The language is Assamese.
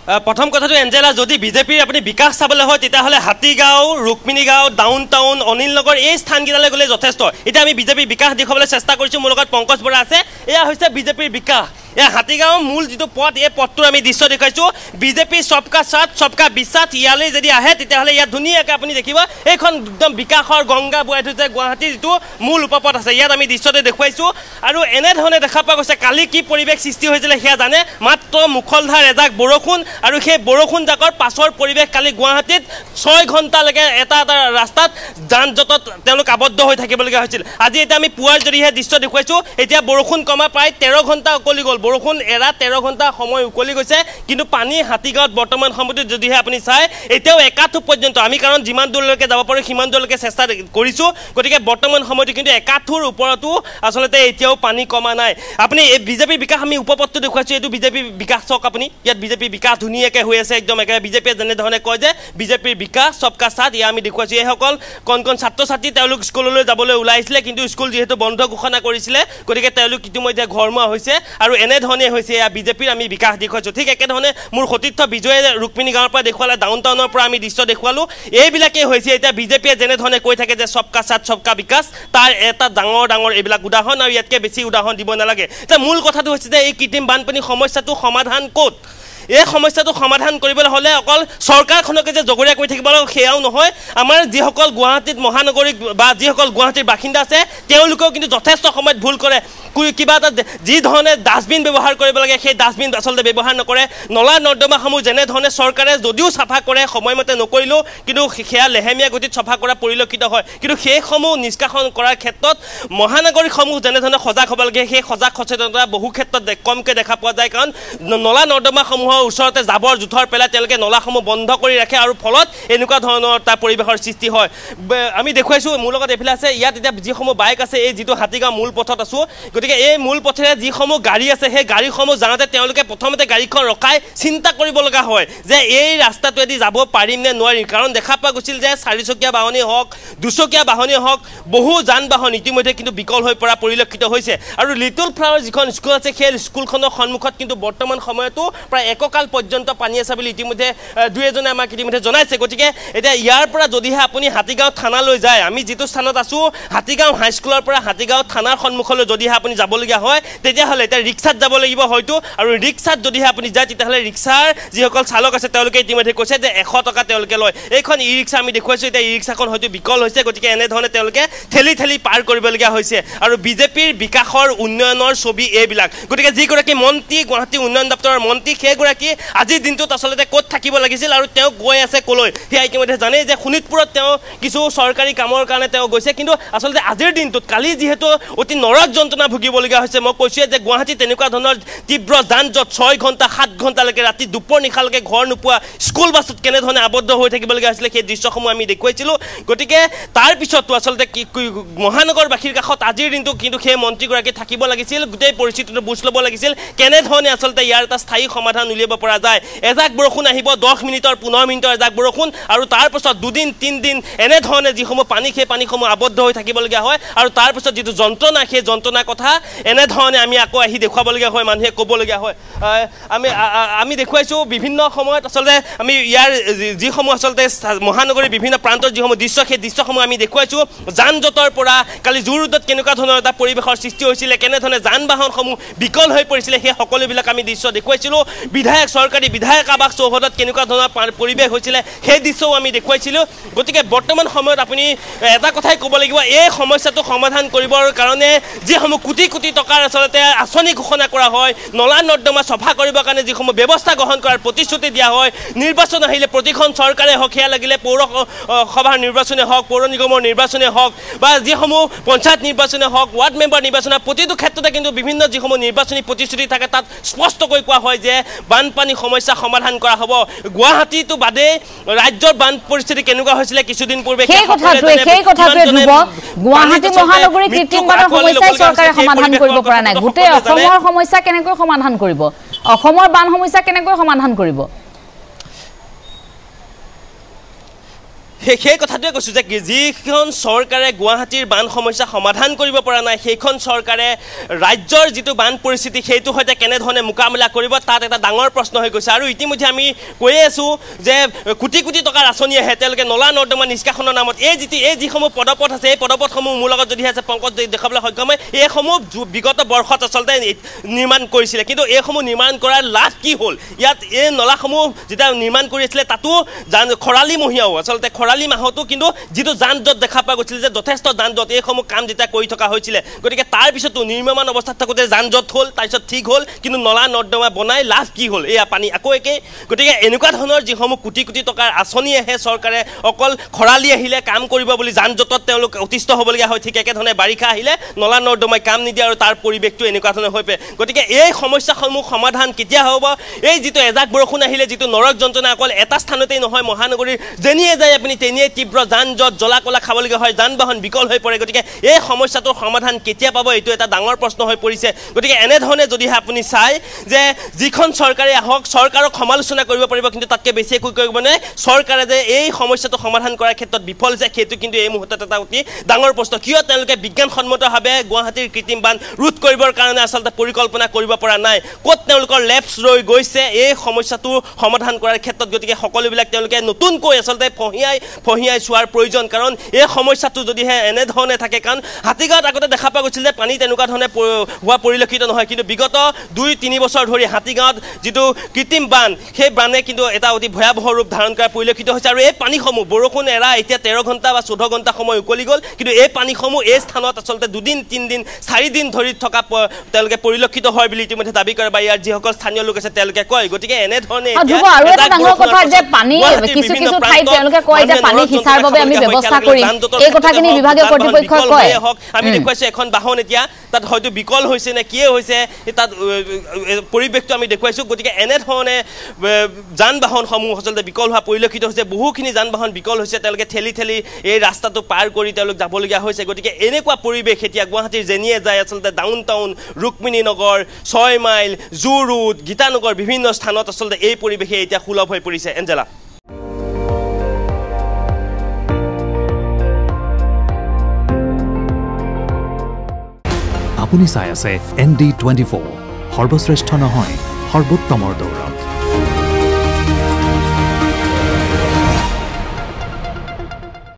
প্ৰথম কথাটো এঞ্জেলা যদি বিজেপিৰ আপুনি বিকাশ চাবলৈ হয় তেতিয়াহ'লে হাতীগাঁও ৰুক্মিণীগাঁও ডাউন টাউন অনিল নগৰ এই স্থানকেইটালৈ গ'লে যথেষ্ট এতিয়া আমি বিজেপিৰ বিকাশ দেখুৱাবলৈ চেষ্টা কৰিছোঁ মোৰ লগত পংকজ বৰা আছে এয়া হৈছে বিজেপিৰ বিকাশ এয়া হাতীগাঁও মূল যিটো পথ এই পথটোৰ আমি দৃশ্য দেখুৱাইছোঁ বিজেপি সবকা সাথ সবকা বিশ্বাস ইয়ালৈ যদি আহে তেতিয়াহ'লে ইয়াত ধুনীয়াকৈ আপুনি দেখিব এইখন একদম বিকাশৰ গংগা বৈ থৈছে গুৱাহাটীৰ যিটো মূল উপপথ আছে ইয়াত আমি দৃশ্যতে দেখুৱাইছোঁ আৰু এনেধৰণে দেখা পোৱা গৈছে কালি কি পৰিৱেশ সৃষ্টি হৈছিলে সেয়া জানে মাত্ৰ মুখলধাৰ এজাক বৰষুণ আৰু সেই বৰষুণ জাকৰ পাছৰ পৰিৱেশ কালি গুৱাহাটীত 6 ঘণ্টালৈকে এটা এটা ৰাস্তাত যান জঁটত তেওঁলোক আবদ্ধ হৈ থাকিবলগীয়া হৈছিল আজি এতিয়া আমি পুৱাৰ যদিহে দৃশ্য দেখুৱাইছোঁ এতিয়া বৰষুণ কমা প্ৰায় 13 ঘণ্টা উকলি গ'ল বৰষুণ এৰা 13 ঘণ্টা সময় উকলি গৈছে কিন্তু পানী হাতীগাঁৱত বৰ্তমান সময়ত যদিহে আপুনি চাই এতিয়াও একাঠু পৰ্যন্ত আমি কাৰণ যিমান দূৰলৈকে যাব পাৰোঁ সিমান দূৰলৈকে চেষ্টা কৰিছোঁ গতিকে বৰ্তমান সময়ত কিন্তু একাঠুৰ ওপৰতো আচলতে এতিয়াও পানী কমা নাই আপুনি এই বিজেপিৰ বিকাশ আমি উপপথটো দেখুৱাইছোঁ এইটো বিজেপিৰ বিকাশ চাওক আপুনি ইয়াত বিজেপিৰ বিকাশ ধুনীয়াকৈ হৈ আছে একদম একেবাৰে বিজেপিয়ে যেনেধৰণে কয় যে বিজেপিৰ বিকাশ সবকা সাথ ইয়া আমি দেখুৱাইছোঁ এইসকল কণ কণ ছাত্ৰ ছাত্ৰী তেওঁলোক স্কুললৈ যাবলৈ ওলাই আহিছিলে কিন্তু স্কুল যিহেতু বন্ধ ঘোষণা কৰিছিলে গতিকে তেওঁলোক ইতিমধ্যে ঘৰমুৱা হৈছে আৰু এনেধৰণে হৈছে এয়া বিজেপিৰ আমি বিকাশ দেখুৱাইছোঁ ঠিক একেধৰণে মোৰ সতীৰ্থ বিজয়ে ৰুক্মিণী গাঁৱৰ পৰা দেখুৱালে ডাউন টাউনৰ পৰা আমি দৃশ্য দেখুৱালোঁ এইবিলাকেই হৈছে এতিয়া বিজেপিয়ে যেনেধৰণে কৈ থাকে যে সবকা সাথ সবকা বিকাশ তাৰ এটা ডাঙৰ ডাঙৰ এইবিলাক উদাহৰণ আৰু ইয়াতকৈ বেছি উদাহৰণ দিব নালাগে এতিয়া মূল কথাটো হৈছে যে এই কৃত্ৰিম বানপানী সমস্যাটো সমাধান ক'ত এই সমস্যাটো সমাধান কৰিবলৈ হ'লে অকল চৰকাৰখনকে যে জগৰীয়া কৰি থাকিব লাগিব সেয়াও নহয় আমাৰ যিসকল গুৱাহাটীত মহানগৰীক বা যিসকল গুৱাহাটীৰ বাসিন্দা আছে তেওঁলোকেও কিন্তু যথেষ্ট সময়ত ভুল কৰে কিবা এটা যি ধৰণে ডাষ্টবিন ব্যৱহাৰ কৰিব লাগে সেই ডাষ্টবিন আচলতে ব্যৱহাৰ নকৰে নলা নৰ্দমাসমূহ যেনেধৰণে চৰকাৰে যদিও চাফা কৰে সময়মতে নকৰিলেও কিন্তু সেয়া লেহেমীয়া গতিত চাফা কৰা পৰিলক্ষিত হয় কিন্তু সেইসমূহ নিষ্কাশন কৰাৰ ক্ষেত্ৰত মহানগৰীসমূহ যেনেধৰণে সজাগ হ'ব লাগে সেই সজাগ সচেতনতা বহু ক্ষেত্ৰত কমকৈ দেখা পোৱা যায় কাৰণ নলা নৰ্দমাসমূহৰ ওচৰতে জাবৰ জোঁথৰ পেলাই তেওঁলোকে নলাসমূহ বন্ধ কৰি ৰাখে আৰু ফলত এনেকুৱা ধৰণৰ এটা পৰিৱেশৰ সৃষ্টি হয় আমি দেখুৱাইছোঁ মোৰ লগত এইফালে আছে ইয়াত এতিয়া যিসমূহ বাইক আছে এই যিটো হাতীগাঁও মূল পথত আছোঁ গতিকে এই মূল পথেৰে যিসমূহ গাড়ী আছে সেই গাড়ীসমূহ যাওঁতে তেওঁলোকে প্ৰথমতে গাড়ীখন ৰখাই চিন্তা কৰিব লগা হয় যে এই ৰাস্তাটোৱেদি যাব পাৰিম নে নোৱাৰিম কাৰণ দেখা পোৱা গৈছিল যে 4চকীয়া বাহনেই হওক 2চকীয়া বাহনেই হওক বহু যান বাহন ইতিমধ্যে কিন্তু বিকল হৈ পৰা পৰিলক্ষিত হৈছে আৰু লিটল ফ্লাৱাৰ যিখন স্কুল আছে সেই স্কুলখনৰ সন্মুখত কিন্তু বৰ্তমান সময়তো প্ৰায় এককাল পৰ্যন্ত পানী আছে বুলি ইতিমধ্যে দুই এজনে আমাক ইতিমধ্যে জনাইছে গতিকে এতিয়া ইয়াৰ পৰা যদিহে আপুনি হাতীগাঁও থানালৈ যায় আমি যিটো স্থানত আছোঁ হাতীগাঁও হাইস্কুলৰ পৰা হাতীগাঁও থানাৰ সন্মুখলৈ যদিহে আপুনি যাবলগীয়া হয় তেতিয়াহ'লে এতিয়া ৰিক্সাত যাব লাগিব হয়তো আৰু ৰিক্সাত যদিহে আপুনি যায় তেতিয়াহ'লে ৰিক্সাৰ যিসকল চালক আছে তেওঁলোকে ইতিমধ্যে কৈছে যে 100 টকা তেওঁলোকে লয় এইখন ই ৰিক্সা আমি দেখুৱাইছোঁ এতিয়া ই ৰিক্সাখন হয়তো বিকল হৈছে গতিকে এনেধৰণে তেওঁলোকে ঠেলি ঠেলি পাৰ কৰিবলগীয়া হৈছে আৰু বিজেপিৰ বিকাশৰ উন্নয়নৰ ছবি এইবিলাক গতিকে যিগৰাকী মন্ত্ৰী গুৱাহাটী উন্নয়ন দপ্তৰৰ মন্ত্ৰী সেইগৰাকী আজিৰ দিনটোত আচলতে ক'ত থাকিব লাগিছিল আৰু তেওঁ গৈ আছে ক'লৈ সেয়া ইতিমধ্যে জানেই যে শোণিতপুৰত তেওঁ কিছু চৰকাৰী কামৰ কাৰণে তেওঁ গৈছে কিন্তু আচলতে আজিৰ দিনটোত কালি যিহেতু অতি নৰক যন্ত্ৰণা ভুগিবলগীয়া হৈছে মই কৈছোঁ যে গুৱাহাটী তেনেকুৱা ধৰণৰ তীব্ৰ যান জঁট 6 ঘণ্টা 7 ঘণ্টালৈকে ৰাতি দুপৰ নিশালৈকে ঘৰ নোপোৱা স্কুল বাছত কেনেধৰণে আবদ্ধ হৈ থাকিবলগীয়া হৈছিলে সেই দৃশ্যসমূহ আমি দেখুৱাইছিলোঁ গতিকে তাৰপিছতো আচলতে মহানগৰবাসীৰ কাষত আজিৰ দিনটো কিন্তু সেই মন্ত্ৰীগৰাকী থাকিব লাগিছিল গোটেই পৰিস্থিতিটো বুজ ল'ব লাগিছিল কেনেধৰণে আচলতে ইয়াৰ এটা স্থায়ী সমাধান উলিয়াব পৰা যায় এজাক বৰষুণ আহিব 10 মিনিটৰ 15 মিনিটৰ এজাক বৰষুণ আৰু তাৰপিছত 2 দিন 3 দিন এনেধৰণে যিসমূহ পানী সেই পানীসমূহ আবদ্ধ হৈ থাকিবলগীয়া হয় আৰু তাৰপিছত যিটো যন্ত্ৰণা সেই যন্ত্ৰণাৰ কথা এনেধৰণে আমি আকৌ আহি দেখুৱাবলগীয়া হয় মানুহে ক'বলগীয়া হয় আমি দেখুৱাইছোঁ বিভিন্ন সময়ত আচলতে আমি ইয়াৰ যিসমূহ আচলতে মহানগৰীৰ বিভিন্ন প্ৰান্তৰ যিসমূহ দৃশ্য সেই দৃশ্যসমূহ আমি দেখুৱাইছোঁ যান জঁটৰ পৰা কালি জু ৰোডত কেনেকুৱা ধৰণৰ এটা পৰিৱেশৰ সৃষ্টি হৈছিলে কেনেধৰণে যান বাহনসমূহ বিকল হৈ পৰিছিলে সেই সকলোবিলাক আমি দৃশ্য দেখুৱাইছিলোঁ চৰকাৰী বিধায়ক আৱাস চৌহদত কেনেকুৱা ধৰণৰ পৰিৱেশ হৈছিলে সেই দৃশ্যও আমি দেখুৱাইছিলোঁ গতিকে বৰ্তমান সময়ত আপুনি এটা কথাই ক'ব লাগিব এই সমস্যাটো সমাধান কৰিবৰ কাৰণে যিসমূহ কোটি কোটি টকাৰ আচলতে আঁচনি ঘোষণা কৰা হয় নলা নৰ্দমা চফা কৰিবৰ কাৰণে যিসমূহ ব্যৱস্থা গ্ৰহণ কৰাৰ প্ৰতিশ্ৰুতি দিয়া হয় নিৰ্বাচন আহিলে প্ৰতিখন চৰকাৰে হওক সেয়া লাগিলে পৌৰসভাৰ নিৰ্বাচনে হওক পৌৰ নিগমৰ নিৰ্বাচনে হওক বা যিসমূহ পঞ্চায়ত নিৰ্বাচনে হওক ৱাৰ্ড মেম্বাৰ নিৰ্বাচনে প্ৰতিটো ক্ষেত্ৰতে কিন্তু বিভিন্ন যিসমূহ নিৰ্বাচনী প্ৰতিশ্ৰুতি থাকে তাত স্পষ্টকৈ কোৱা হয় যে বানপানী সমস্যা সমাধান কৰা হ'ব গুৱাহাটীটো বাদে ৰাজ্যৰ বান পৰিস্থিতি কেনেকুৱা হৈছিলে কিছুদিন পূৰ্বে সেই কথাটোৱে গুৱাহাটী মহানগৰী কৃত্ৰিম বানৰ সমস্যা চৰকাৰে সমাধান কৰিব পৰা নাই গোটেই অসমৰ সমস্যা কেনেকৈ সমাধান কৰিব অসমৰ বান সমস্যা কেনেকৈ সমাধান কৰিব সেই কথাটোৱে কৈছোঁ যে যিখন চৰকাৰে গুৱাহাটীৰ বান সমস্যা সমাধান কৰিব পৰা নাই সেইখন চৰকাৰে ৰাজ্যৰ যিটো বান পৰিস্থিতি সেইটো সৈতে কেনেধৰণে মোকাবিলা কৰিব তাত এটা ডাঙৰ প্ৰশ্ন হৈ গৈছে আৰু ইতিমধ্যে আমি কৈয়ে আছোঁ যে কোটি কোটি টকাৰ আঁচনি আহে তেওঁলোকে নলা নৰ্দমা নিষ্কাশনৰ নামত এই যিসমূহ পদপথ আছে এই পদপথসমূহ মোৰ লগত যদি আছে পংকজ দেখাবলৈ সক্ষম হয় এইসমূহ বিগত বৰ্ষত আচলতে নিৰ্মাণ কৰিছিলে কিন্তু এইসমূহ নিৰ্মাণ কৰাৰ লাভ কি হ'ল ইয়াত এই নলাসমূহ যেতিয়া নিৰ্মাণ কৰি আছিলে তাতো খৰালিমহীয়াও আচলতে খৰালি মাহতো কিন্তু যিটো যান জঁট দেখা পোৱা গৈছিল যে যথেষ্ট যান জঁট এইসমূহ কাম যেতিয়া কৰি থকা হৈছিলে গতিকে তাৰপিছতো নিৰ্মাণ অৱস্থাত থাকোঁতে যান জঁট হ'ল তাৰপিছত ঠিক হ'ল কিন্তু নলা নৰ্দমা বনাই লাভ কি হ'ল এয়া পানী আকৌ একেই গতিকে এনেকুৱা ধৰণৰ যিসমূহ কোটি কোটি টকাৰ আঁচনি আহে চৰকাৰে অকল খৰালি আহিলে কাম কৰিব বুলি যান জঁটত তেওঁলোক অতিষ্ঠ হ'বলগীয়া হয় ঠিক একেধৰণে বাৰিষা আহিলে নলা নৰ্দমাই কাম নিদিয়ে আৰু তাৰ পৰিৱেশটো এনেকুৱা ধৰণৰ হৈ পৰে গতিকে এই সমস্যাসমূহ সমাধান কেতিয়া হ'ব এই যিটো এজাক বৰষুণ আহিলে যিটো নৰক যন্ত্ৰণা অকল এটা স্থানতেই নহয় মহানগৰীৰ যেনিয়ে যায় আপুনি তেনিয়ে তীব্ৰ যান জঁট জ্বলা কলা খাবলগীয়া হয় যান বাহন বিকল হৈ পৰে গতিকে এই সমস্যাটোৰ সমাধান কেতিয়া পাব এইটো এটা ডাঙৰ প্ৰশ্ন হৈ পৰিছে গতিকে এনেধৰণে যদিহে আপুনি চায় যে যিখন চৰকাৰে আহক চৰকাৰক সমালোচনা কৰিব পাৰিব কিন্তু তাতকৈ বেছি একো কৰিব নোৱাৰে চৰকাৰে যে এই সমস্যাটো সমাধান কৰাৰ ক্ষেত্ৰত বিফল যে সেইটো কিন্তু এই মুহূৰ্তত এটা অতি ডাঙৰ প্ৰশ্ন কিয় তেওঁলোকে বিজ্ঞানসন্মতভাৱে গুৱাহাটীৰ কৃত্ৰিম বান ৰোধ কৰিবৰ কাৰণে আচলতে পৰিকল্পনা কৰিব পৰা নাই ক'ত তেওঁলোকৰ লেপছ ৰৈ গৈছে এই সমস্যাটো সমাধান কৰাৰ ক্ষেত্ৰত গতিকে সকলোবিলাক তেওঁলোকে নতুনকৈ আচলতে ফহিয়াই চোৱাৰ প্ৰয়োজন কাৰণ এই সমস্যাটো যদিহে এনেধৰণে থাকে কাৰণ হাতীগাঁৱত আগতে দেখা পোৱা গৈছিল যে পানী তেনেকুৱা ধৰণে হোৱা পৰিলক্ষিত নহয় কিন্তু বিগত 2-3 বছৰ ধৰি হাতীগাঁৱত যিটো কৃত্ৰিম বান সেই বানে কিন্তু এটা অতি ভয়াৱহ ৰূপ ধাৰণ কৰা পৰিলক্ষিত হৈছে আৰু এই পানীসমূহ বৰষুণ এৰা এতিয়া 13 ঘণ্টা বা 14 ঘণ্টা সময় উকলি গ'ল কিন্তু এই পানীসমূহ এই স্থানত আচলতে 2 দিন 3 দিন 4 দিন ধৰি থকা তেওঁলোকে পৰিলক্ষিত হয় বুলি ইতিমধ্যে দাবী কৰে বা ইয়াৰ যিসকল স্থানীয় লোক আছে তেওঁলোকে কয় গতিকে এনেধৰণে আৰু এটা ডাঙৰ কথা যে পানী কিছু কিছু ঠাইত তেওঁলোকে কয় যে পানী সিঁচাৰ বাবে আমি ব্যৱস্থা কৰিম এই কথাখিনি বিভাগীয় কৰ্তৃপক্ষই কয় আমি দেখুৱাইছোঁ এখন বাহন এতিয়া তাত হয়তো বিকল হৈছে নে কিয়ে হৈছে তাত পৰিৱেশটো আমি দেখুৱাইছোঁ গতিকে এনেধৰণে যান বাহনসমূহ আচলতে বিকল হোৱা পৰিলক্ষিত হৈছে বহুখিনি যান বাহন বিকল হৈছে তেওঁলোকে ঠেলি এই ৰাস্তাটো পাৰ কৰি তেওঁলোক যাবলগীয়া হৈছে গতিকে এনেকুৱা পৰিৱেশ এতিয়া গুৱাহাটীৰ যেনিয়ে যায় আচলতে ডাউন টাউন ৰুক্মিণী নগৰ 6 মাইল জু ৰোড গীতানগৰ বিভিন্ন স্থানত আচলতে এই পৰিৱেশে এতিয়া সুলভ হৈ পৰিছে এঞ্জেলা আপুনি চাই আছে ND24 সৰ্বশ্ৰেষ্ঠ নহয় সৰ্বোত্তমৰ দৌৰ